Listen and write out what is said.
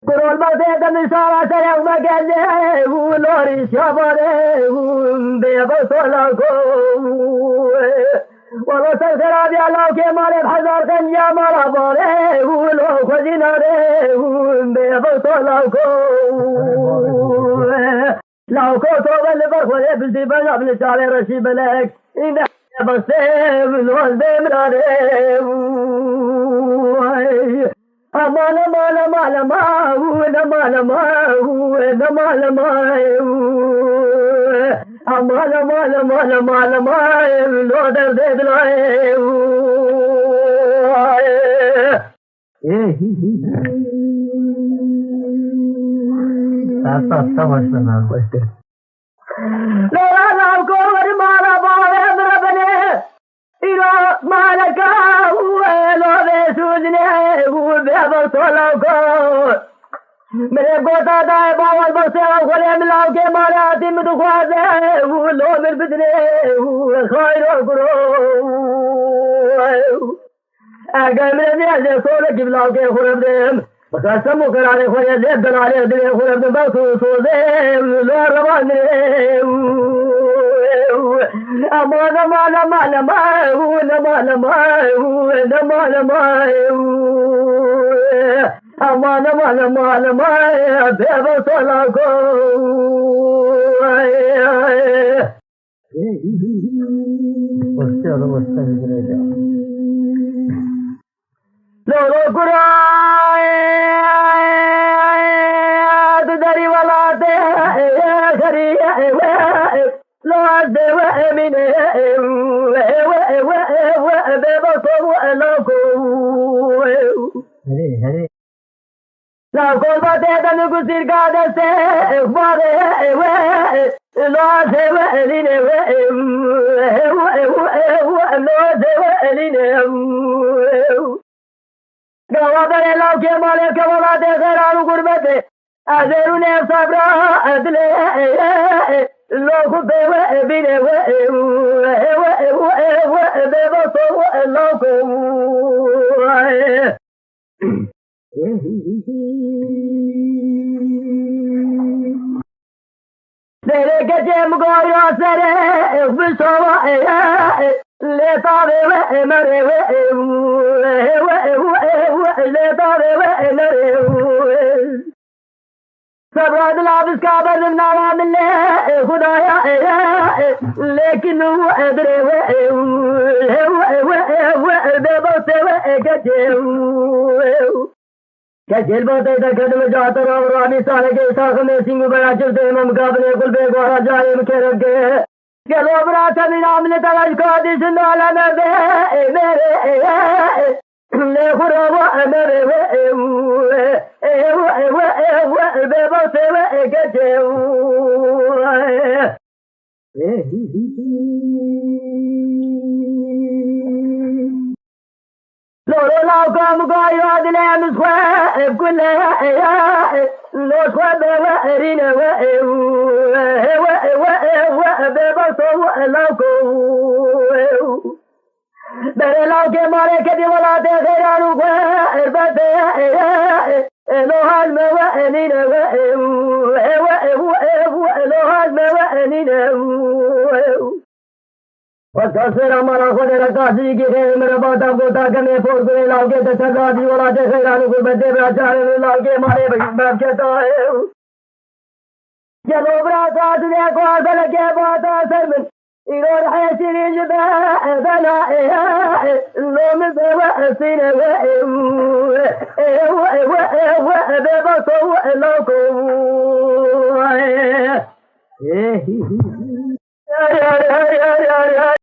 قرول بوتي دمشارة سيوم مقاله ولوري شابره بيبصلكم والله سلسلة ديالو كمال بحزار كنجا مرابره ولو خزيناره بيبصلكم لو كنتوا بالبرخوة بلدي بنا بنشاري رشي بلك إذا بصيب الوزد مراره أمان أمان أمان أمان أمان أمان أمان أمان أمان أمان أمان أمان لو درد دلائي لا لا كور مارا بارم ربنا إلى مالك ولو بسوزني وبيبصلك मेरे गोता दाए बावल बसे खोले मिलाओ के मारे आती में दुखवाजे लो मिल बिदने खाइरो करो अगर मेरे दिल से सोने की मिलाओ के खुरम दे बस समूह कराने खोले दे बनाने दे खुरम दे बस सो दे लो रवाने अमान अमान अमान अमान अमान अमान अमान أمان أمان أمان أمان بيبصلكم لو قراء تدري ولا تخري لا أدوى من بيبصلكم لا قوة تدن كسر قادة إخبار لا سوالين لا سوالين قوة لا كمال كمال تخيران قربته أزرون صبر أدل لا خطوة بين ببصر لكم तेरे के मुगोया सरे बिसवा ले तावे वे मरे वे ले तावे वे नरे सब रादला बिस्का बदना मिले खुदाया लेकिन वो अदरे वे बेबसे वे के كجل بوتي تكدم جاتر وراني سالك إساق में सिंह बड़ा चलते मुकाबले कुल बेगवारा जाए मुकेरक चलो बरात में नाम ले तलाश का दिस नाला में दे मेरे ले खुरावा मेरे वे बेबसे वे गजे لورو لاو كام قايو عدلي مسخوة بكلها لو سخوة بوأرين ببصو لاوكو بره لاو كي ماري كدي ولا تخيرانو قربته لو هاد موأنين لو هاد موأنين وكسر हमारा खुदे रकासी की खेल मेरा बाता बोता कने फोड़ के लागे तसगादी वाला दे खैरानु को बदे बेचारे लागे मारे बैठ कहता है चलो बराता दुनिया को आदल के बाता सर में इरोर है सिरिज बना लो में बेवा सिने वे बेबसो लोको यार